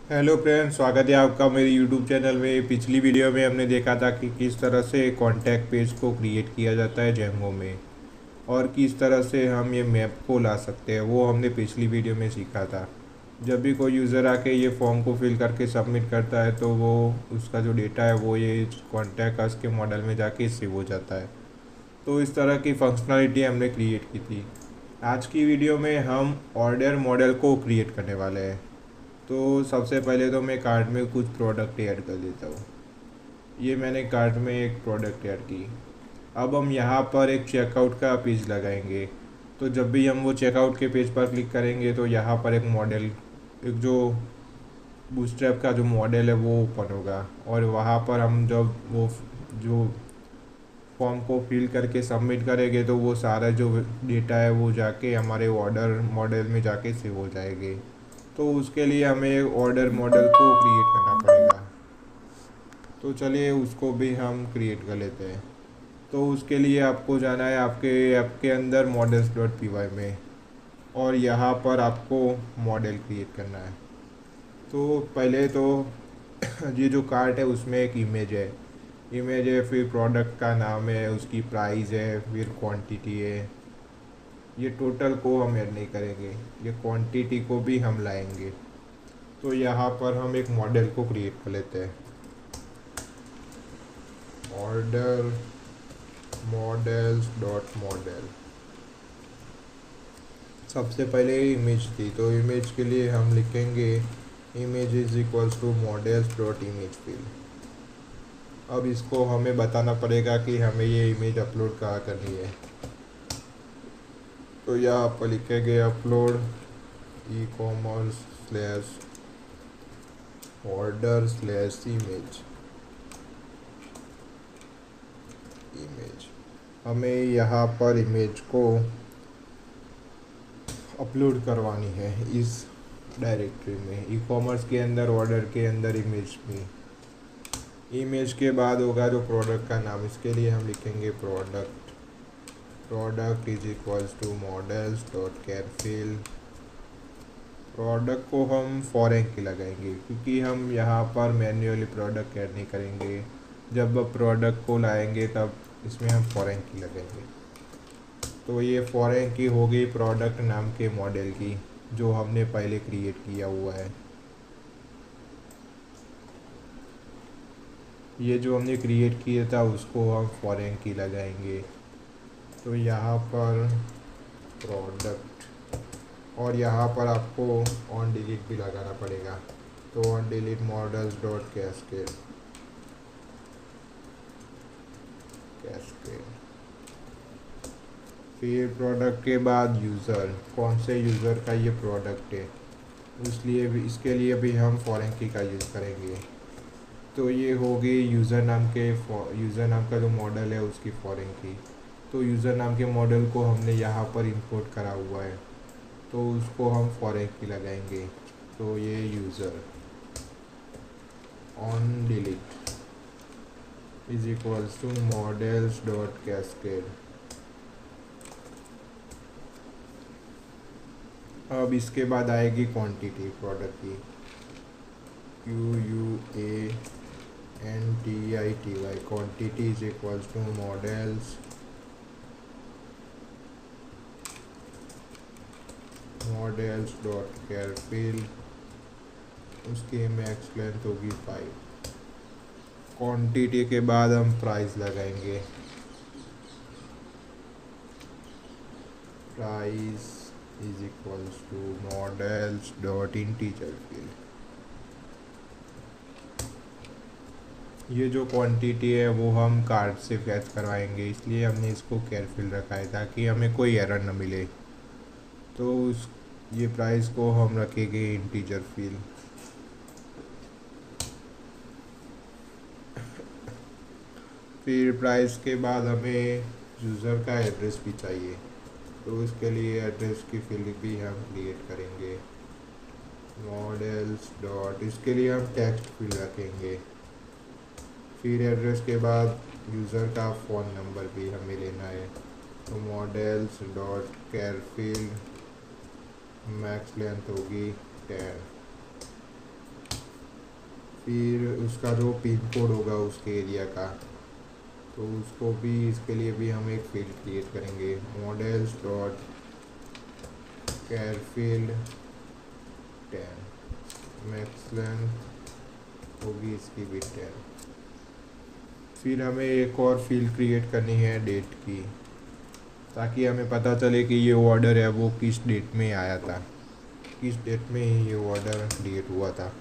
Hello friends, स्वागत है आपका मेरे यूट्यूब चैनल में। पिछली वीडियो में हमने देखा था कि किस तरह से कॉन्टैक्ट पेज को क्रिएट किया जाता है जेंगो में, और किस तरह से हम ये मैप को ला सकते हैं, वो हमने पिछली वीडियो में सीखा था। जब भी कोई यूज़र आके ये फॉर्म को फिल करके सबमिट करता है तो वो उसका जो डेटा है वो ये कॉन्टैक्ट अस के मॉडल में जाके सेव हो जाता है। तो इस तरह की फंक्शनलिटी हमने क्रिएट की थी। आज की वीडियो में हम ऑर्डर मॉडल को क्रिएट करने वाले हैं। तो सबसे पहले तो मैं कार्ट में कुछ प्रोडक्ट ऐड कर देता हूँ। ये मैंने कार्ट में एक प्रोडक्ट ऐड की। अब हम यहाँ पर एक चेकआउट का पेज लगाएंगे। तो जब भी हम वो चेकआउट के पेज पर क्लिक करेंगे तो यहाँ पर एक मॉडल, एक जो बूटस्ट्रैप का जो मॉडल है वो ओपन होगा, और वहाँ पर हम जब वो जो फॉर्म को फिल करके सबमिट करेंगे तो वो सारा जो डेटा है वो जाके हमारे ऑर्डर मॉडल में जाके सेव हो जाएंगे। तो उसके लिए हमें एक ऑर्डर मॉडल को क्रिएट करना पड़ेगा। तो चलिए उसको भी हम क्रिएट कर लेते हैं। तो उसके लिए आपको जाना है आपके ऐप के अंदर models.py में, और यहाँ पर आपको मॉडल क्रिएट करना है। तो पहले तो ये जो कार्ट है उसमें एक इमेज है, फिर प्रोडक्ट का नाम है, उसकी प्राइस है, फिर क्वांटिटी है। ये टोटल को हम ऐड नहीं करेंगे, ये क्वांटिटी को भी हम लाएंगे। तो यहाँ पर हम एक मॉडल को क्रिएट कर लेते हैं। Order models dot model. सबसे पहले इमेज थी, तो इमेज के लिए हम लिखेंगे image is equals to models dot image field. अब इसको हमें बताना पड़ेगा कि हमें ये इमेज अपलोड कहाँ करनी है। तो यहाँ पर लिखेंगे upload e commerce slash order slash image. हमें यहाँ पर इमेज को अपलोड करवानी है इस डायरेक्टरी में, ई कॉमर्स के अंदर, ऑर्डर के अंदर, इमेज में। इमेज के बाद होगा जो प्रोडक्ट का नाम, इसके लिए हम लिखेंगे product is equals to models dot charfield. Product को हम फॉरेन की लगाएंगे क्योंकि हम यहाँ पर मैन्युअली प्रोडक्ट ऐड नहीं करेंगे। जब प्रोडक्ट को लाएंगे तब इसमें हम फॉरेन की लगाएंगे। तो ये फॉरेन की होगी प्रोडक्ट नाम के मॉडल की, जो हमने पहले क्रिएट किया हुआ है। ये जो हमने क्रिएट किया था उसको हम फॉरेन की लगाएंगे। तो यहाँ पर प्रोडक्ट, और यहाँ पर आपको ऑन डिलीट भी लगाना पड़ेगा। तो on delete models dot cascade. फिर प्रोडक्ट के बाद यूज़र, कौन से यूज़र का ये प्रोडक्ट है, इसलिए भी, इसके लिए भी हम फॉरेन की का यूज़ करेंगे। तो ये होगी यूज़र नाम का जो मॉडल है उसकी फॉरेन की। तो यूज़र नाम के मॉडल को हमने यहाँ पर इंपोर्ट करा हुआ है, तो उसको हम फॉरेन की लगाएंगे। तो ये user on delete is equals to models dot cascade. अब इसके बाद आएगी क्वांटिटी प्रोडक्ट की, QUANTITY, quantity is equals to models dot charfield. उसकी मैक्स लेंथ होगी 5। क्वांटिटी के बाद हम प्राइस लगाएंगे। Price is equals to models dot integer field. ये जो क्वांटिटी है वो हम कार्ड से फैच करवाएंगे, इसलिए हमने इसको कैरफिल रखा है ताकि हमें कोई एरर न मिले। तो उस ये प्राइस को हम रखेंगे इंटीजर फिल। फिर प्राइस के बाद हमें यूज़र का एड्रेस भी चाहिए, तो इसके लिए एड्रेस की फील्ड भी हम क्रिएट करेंगे। मॉडल्स डॉट, इसके लिए हम टेक्स्ट फील्ड रखेंगे। फिर एड्रेस के बाद यूज़र का फ़ोन नंबर भी हमें लेना है। तो मॉडल्स डॉट कैरफिल, मैक्स लेंथ होगी 10। फिर उसका जो पिन कोड होगा उसके एरिया का, तो उसको भी, इसके लिए भी हम एक फील्ड क्रिएट करेंगे, models dot char field 10, max length होगी इसकी भी 10। फिर हमें एक और फील्ड क्रिएट करनी है डेट की, ताकि हमें पता चले कि ये ऑर्डर है वो किस डेट में आया था, किस डेट में ये ऑर्डर क्रिएट हुआ था।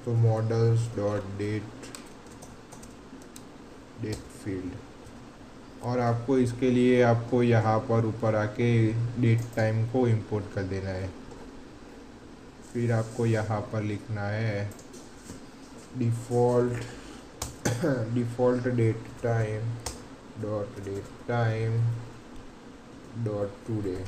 तो मॉडल्स डॉट डेट फील्ड, और आपको इसके लिए आपको यहाँ पर ऊपर आके डेट टाइम को इंपोर्ट कर देना है। फिर आपको यहाँ पर लिखना है default date time dot today.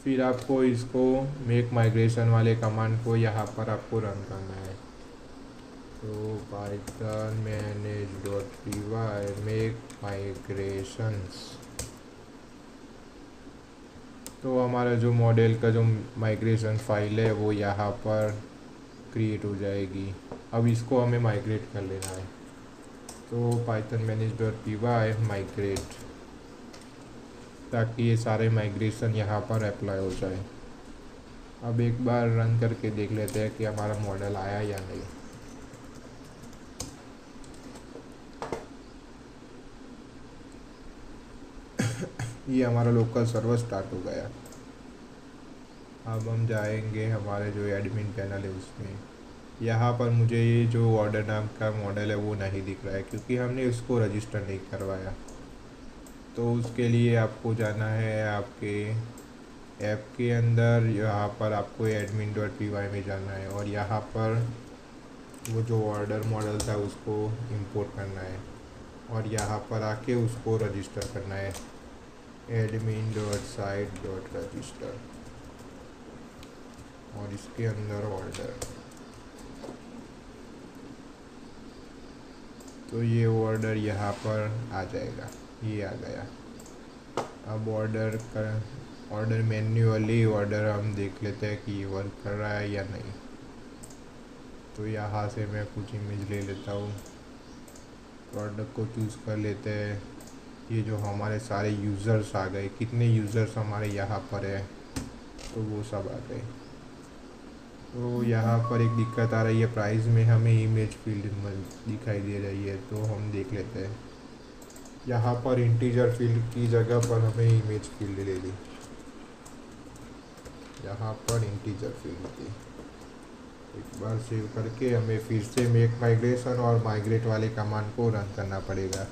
फिर आपको इसको मेक माइग्रेशन वाले कमांड को यहाँ पर आपको रन करना है। तो Python manage dot P Y make migrations, तो हमारा जो मॉडल का जो माइग्रेशन फाइल है वो यहाँ पर क्रिएट हो जाएगी। अब इसको हमें माइग्रेट कर लेना है। तो Python manage dot P Y migrate, ताकि ये सारे माइग्रेशन यहाँ पर अप्लाई हो जाए। अब एक बार रन करके देख लेते हैं कि हमारा मॉडल आया या नहीं। ये हमारा लोकल सर्वर स्टार्ट हो गया। अब हम जाएंगे हमारे जो एडमिन पैनल है उसमें। यहाँ पर मुझे ये जो ऑर्डर नाम का मॉडल है वो नहीं दिख रहा है, क्योंकि हमने उसको रजिस्टर नहीं करवाया। तो उसके लिए आपको जाना है आपके ऐप के अंदर, यहाँ पर आपको एडमिन डॉट पी वाई में जाना है, और यहाँ पर वो जो ऑर्डर मॉडल था उसको इंपोर्ट करना है, और यहाँ पर आके उसको रजिस्टर करना है, admin dot site dot register, और इसके अंदर ऑर्डर। तो ये ऑर्डर यहाँ पर आ जाएगा, ये आ गया। अब ऑर्डर मैन्युअली ऑर्डर हम देख लेते हैं कि ये वर्क कर रहा है या नहीं। तो यहाँ से मैं कुछ इमेज ले लेता हूँ, प्रोडक्ट को चूज़ कर लेते हैं। ये जो हमारे सारे यूज़र्स आ गए, कितने यूज़र्स हमारे यहाँ पर है, तो वो सब आ गए। तो यहाँ पर एक दिक्कत आ रही है, प्राइस में हमें इमेज फील्ड दिखाई दे रही है, तो हम देख लेते हैं। यहाँ पर इंटीजर फील्ड की जगह पर हमें इमेज फील्ड ले ली, यहाँ पर इंटीजर फील्ड थी। एक बार सेव करके हमें फिर से मेक माइग्रेशन और माइग्रेट वाले कमांड को रन करना पड़ेगा।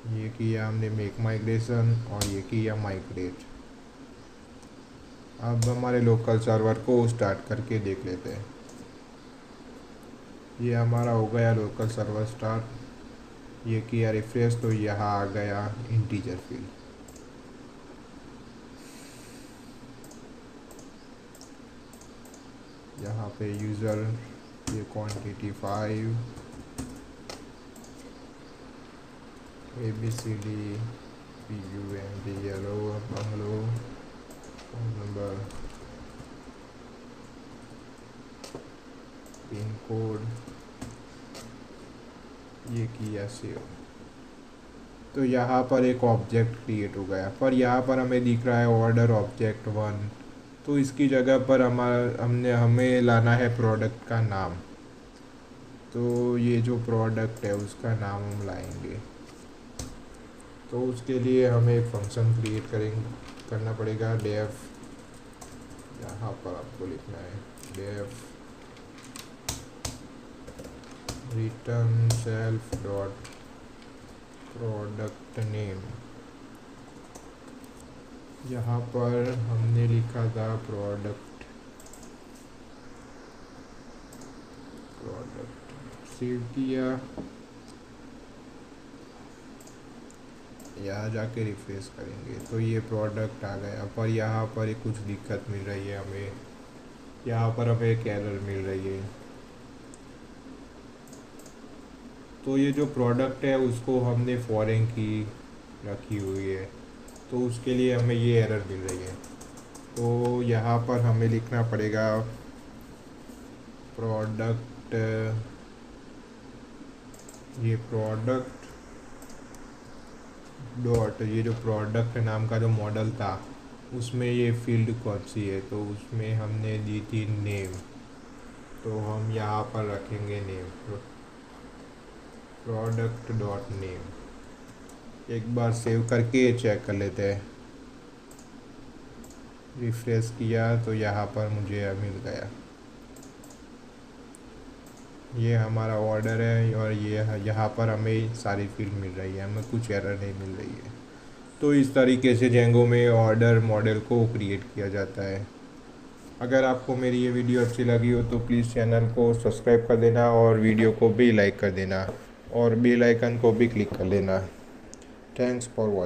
ये किया हमने मेक माइग्रेशन, और ये किया माइग्रेट। अब हमारे लोकल सर्वर को स्टार्ट करके देख लेते हैं। ये हमारा हो गया लोकल सर्वर स्टार्ट। ये किया रिफ्रेश, तो यहाँ आ गया इंटीजर फील्ड। यहाँ पे यूज़र, ये quantity 5 ABCD PUMD yellow bungalow, phone number, pin code, ये किया सेव। तो यहाँ पर एक ऑब्जेक्ट क्रिएट हो गया, पर यहाँ पर हमें दिख रहा है ऑर्डर ऑब्जेक्ट 1। तो इसकी जगह पर हमें लाना है प्रोडक्ट का नाम। तो ये जो प्रोडक्ट है उसका नाम हम लाएंगे। तो उसके लिए हमें एक फंक्शन क्रिएट करना पड़ेगा, डेफ। यहाँ पर आपको लिखना है def return self dot product name. यहाँ पर हमने लिखा था प्रोडक्ट, सेव किया, यहाँ जाके रिफ्रेश करेंगे तो ये प्रोडक्ट आ गया। पर यहाँ पर कुछ दिक्कत मिल रही है हमें, यहाँ पर हमें एक एरर मिल रही है। तो ये जो प्रोडक्ट है उसको हमने फॉरेन की रखी हुई है, तो उसके लिए हमें ये एरर मिल रही है। तो यहाँ पर हमें लिखना पड़ेगा प्रोडक्ट, ये प्रोडक्ट डॉट, ये जो प्रोडक्ट नाम का जो मॉडल था उसमें ये फील्ड कौन सी है, तो उसमें हमने दी थी नेम, तो हम यहाँ पर रखेंगे नेम, प्रोडक्ट डॉट नेम। एक बार सेव करके चेक कर लेते हैं। रिफ्रेश किया तो यहाँ पर मुझे मिल गया, ये हमारा ऑर्डर है और ये यहाँ पर हमें सारी फील्ड मिल रही है, हमें कुछ एरर नहीं मिल रही है। तो इस तरीके से जेंगो में ऑर्डर मॉडल को क्रिएट किया जाता है। अगर आपको मेरी ये वीडियो अच्छी लगी हो तो प्लीज़ चैनल को सब्सक्राइब कर देना और वीडियो को भी लाइक कर देना और बेल आइकन को भी क्लिक कर लेना। Thanks for watching.